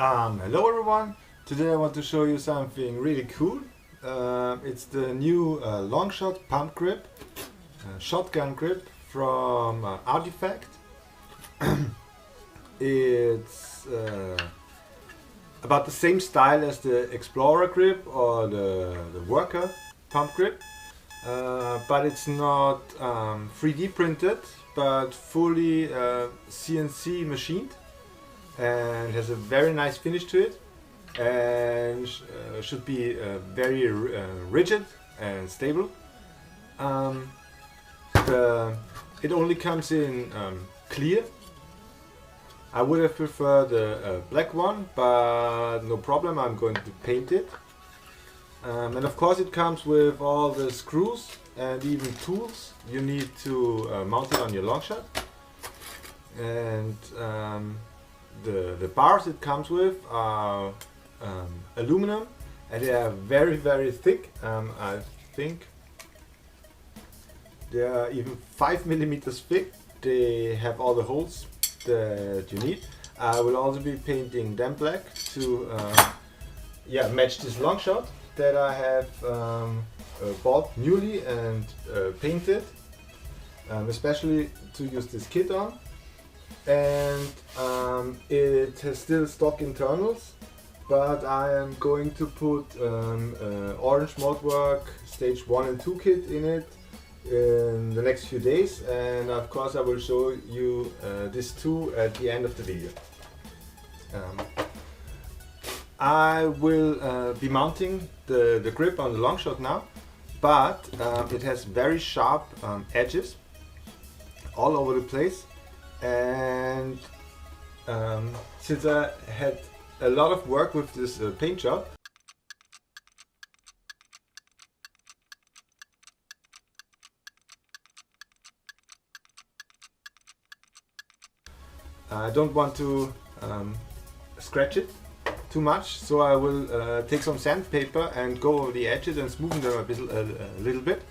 Hello everyone, today I want to show you something really cool. It's the new longshot pump grip, shotgun grip from Artifact. It's about the same style as the Explorer grip or the Worker pump grip, but it's not 3D printed but fully CNC machined, and has a very nice finish to it, and should be very rigid and stable. It only comes in clear. I would have preferred the black one, but no problem, I'm going to paint it. And of course it comes with all the screws and even tools you need to mount it on your longshot. And the bars it comes with are aluminum, and they are very thick. I think they are even 5 millimeters thick. They have all the holes that you need. I will also be painting them black to match this longshot that I have bought newly and painted, especially to use this kit on. And it has still stock internals, but I am going to put orange moldwork stage 1 and 2 kit in it in the next few days, and of course I will show you this too at the end of the video. I will be mounting the grip on the longshot now, but it has very sharp edges all over the place. And since I had a lot of work with this paint job, I don't want to scratch it too much, so I will take some sandpaper and go over the edges and smoothen them a little bit.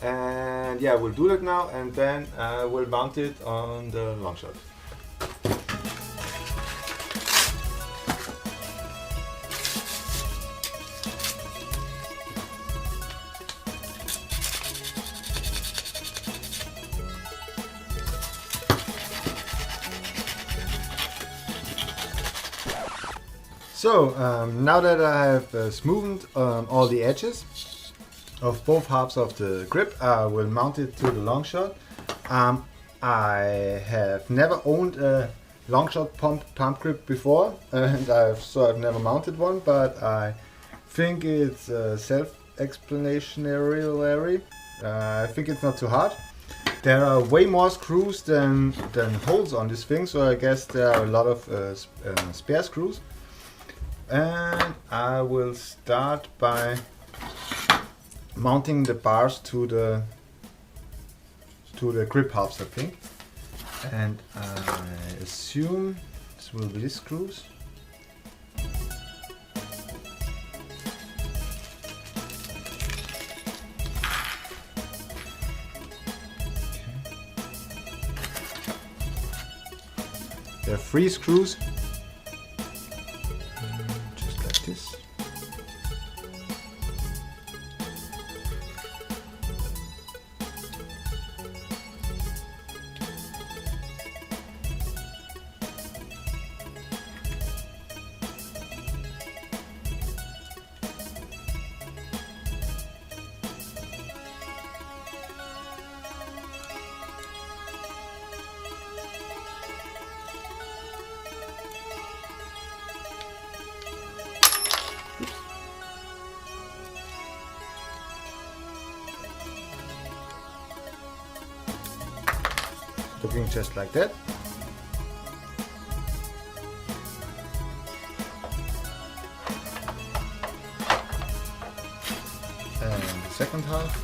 And yeah, we'll do that now, and then we'll mount it on the longshot. So now that I have smoothened all the edges of both halves of the grip, I will mount it to the longshot. I have never owned a longshot pump grip before, and I've never mounted one, but I think it's self-explanatory. I think it's not too hard. There are way more screws than holes on this thing, so I guess there are a lot of spare screws. And I will start by mounting the bars to the grip halves, I think, and I assume this will be these screws. There are 3 screws, just like this. Looking just like that. And the second half.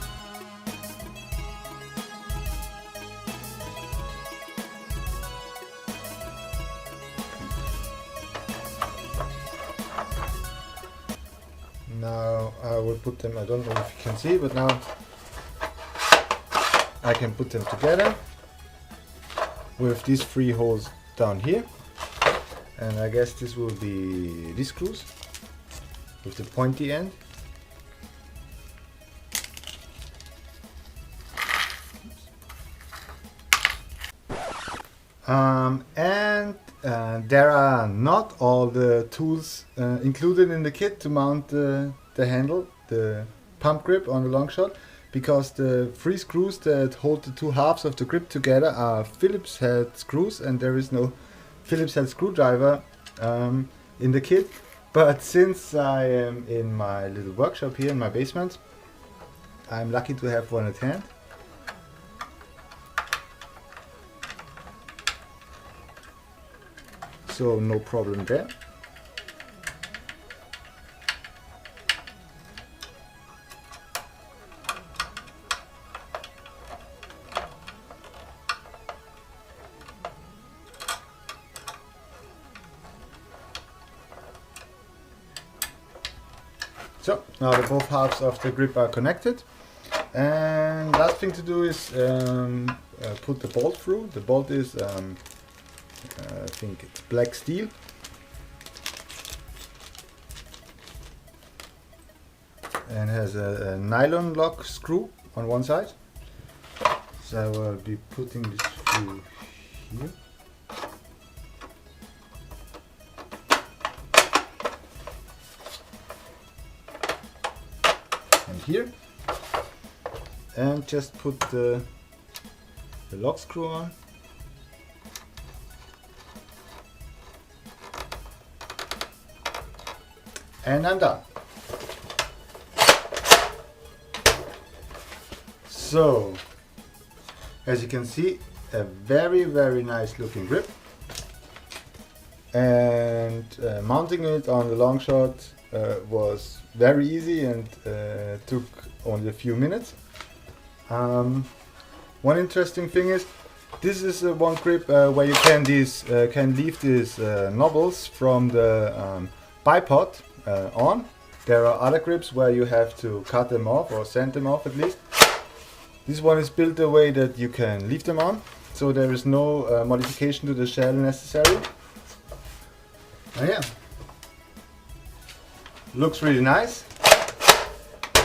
Now I will put them, I don't know if you can see, but now I can put them together with these 3 holes down here. and I guess this will be these screws with the pointy end. There are not all the tools included in the kit to mount the handle, the pump grip on the Longshot, because the 3 screws that hold the 2 halves of the grip together are Phillips head screws, and there is no Phillips head screwdriver in the kit. But since I am in my little workshop here in my basement, I'm lucky to have one at hand. So no problem there. So now the both halves of the grip are connected, and last thing to do is put the bolt through. The bolt is I think it's black steel, and has a nylon lock screw on one side. So I will be putting this through here. And here. And just put the lock screw on. And I'm done. So, as you can see, a very nice looking grip, and mounting it on the Longshot was very easy and took only a few minutes. One interesting thing is, this is one grip where you can leave these knobbles from the bipod on. There are other grips where you have to cut them off or sand them off at least. This one is built the way that you can leave them on, so there is no modification to the shell necessary. Yeah, looks really nice,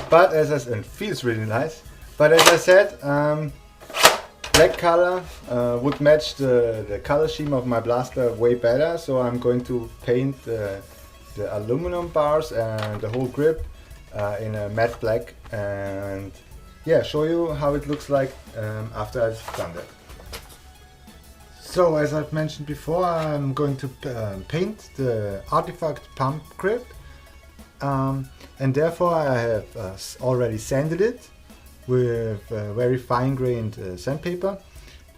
but and feels really nice. But as I said, black color would match the color scheme of my blaster way better, so I'm going to paint the aluminum bars and the whole grip in a matte black, and yeah, show you how it looks like after I've done that. So as I've mentioned before, I'm going to paint the artifact pump grip, and therefore I have already sanded it with very fine-grained sandpaper,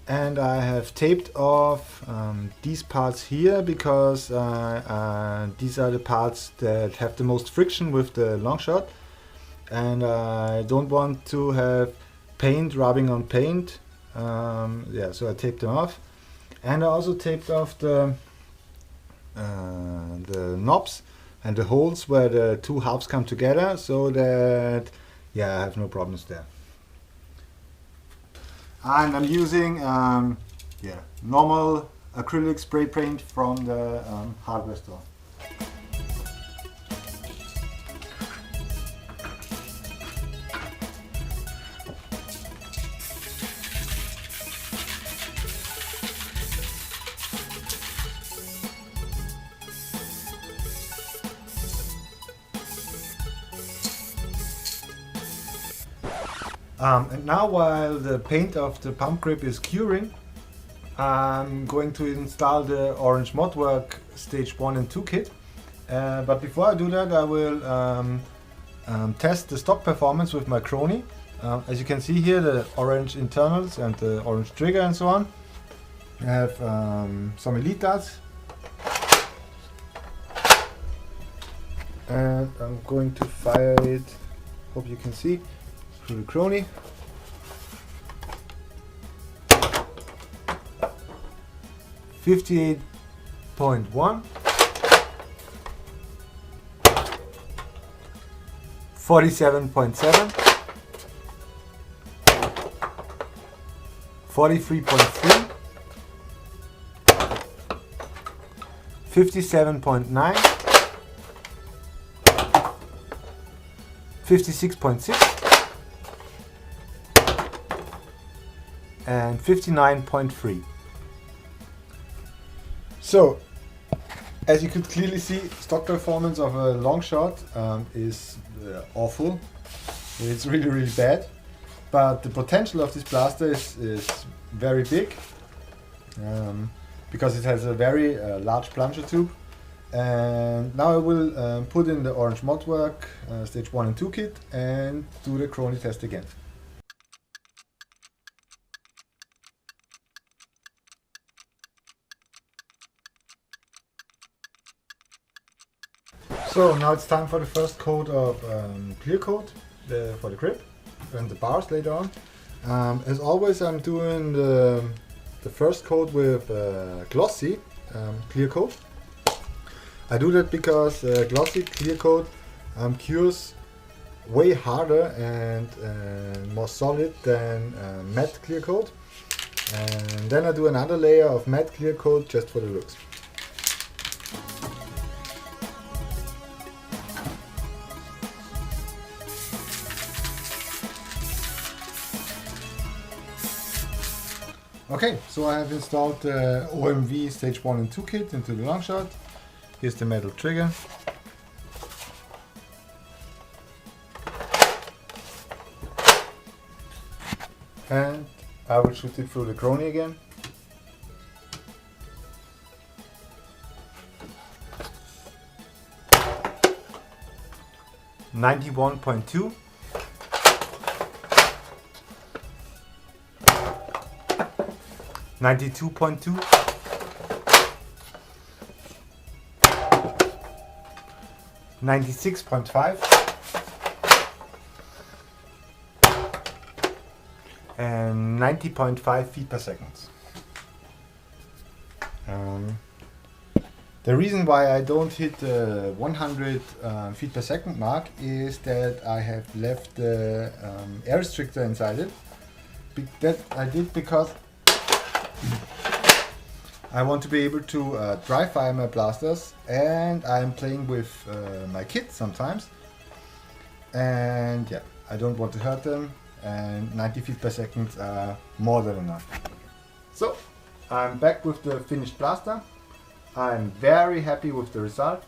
and I have taped off these parts here because these are the parts that have the most friction with the Longshot, and I don't want to have paint rubbing on paint. Yeah, so I taped them off, and I also taped off the knobs and the holes where the 2 halves come together, so that yeah, I have no problems there. And I'm using yeah, normal acrylic spray paint from the hardware store. And now, while the paint of the pump grip is curing, I'm going to install the Orange Modwork Stage 1 and 2 kit. But before I do that, I will test the stock performance with my Crony. As you can see here, the orange internals and the orange trigger and so on. I have some Elite darts. And I'm going to fire it, hope you can see, through the Crony. .1, 47.7, 43.3, 57.9, 56.6, and 59.3. So, as you could clearly see, stock performance of a long shot is awful. It's really, really bad. But the potential of this blaster is very big because it has a very large plunger tube. And now I will put in the orange moldwork stage 1 and 2 kit and do the crony test again. So now it's time for the first coat of clear coat for the grip and the bars later on. As always, I'm doing the first coat with glossy clear coat. I do that because glossy clear coat cures way harder and more solid than matte clear coat. And then I do another layer of matte clear coat just for the looks. Okay, so I have installed the OMV stage 1 and 2 kit into the longshot. Here's the metal trigger. And I will shoot it through the crony again. .2. 92.2, 96.5, and 90.5 feet per second. The reason why I don't hit the 100 feet per second mark is that I have left the air restrictor inside it. That I did because I want to be able to dry fire my blasters, and I'm playing with my kids sometimes, and yeah, I don't want to hurt them, and 90 feet per second are more than enough. So I'm back with the finished blaster. I'm very happy with the result.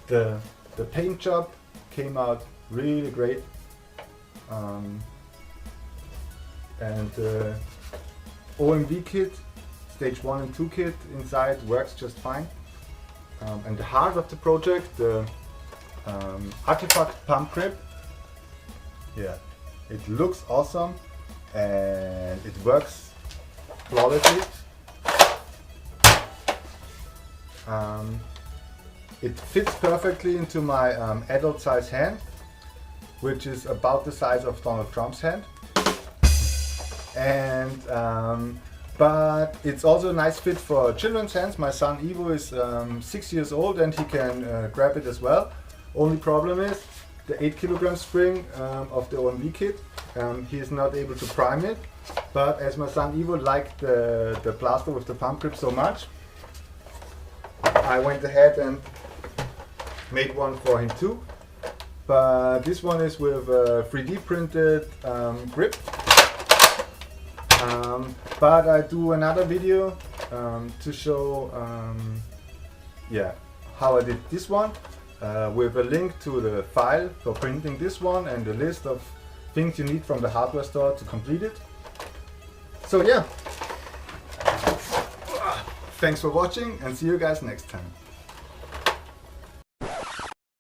The paint job came out really great, and the OMV kit, stage 1 and 2 kit inside works just fine. And the heart of the project, the artifact pump grip, yeah, it looks awesome and it works flawlessly. It fits perfectly into my adult size hand, which is about the size of Donald Trump's hand. And but it's also a nice fit for children's hands. My son Ivo is 6 years old and he can grab it as well. Only problem is the 8 kilogram spring of the OMV kit. He is not able to prime it, but as my son Ivo liked the blaster with the pump grip so much, I went ahead and made one for him too. But this one is with a 3D printed grip. But I do another video to show yeah, how I did this one with a link to the file for printing this one and the list of things you need from the hardware store to complete it. So yeah, thanks for watching and see you guys next time.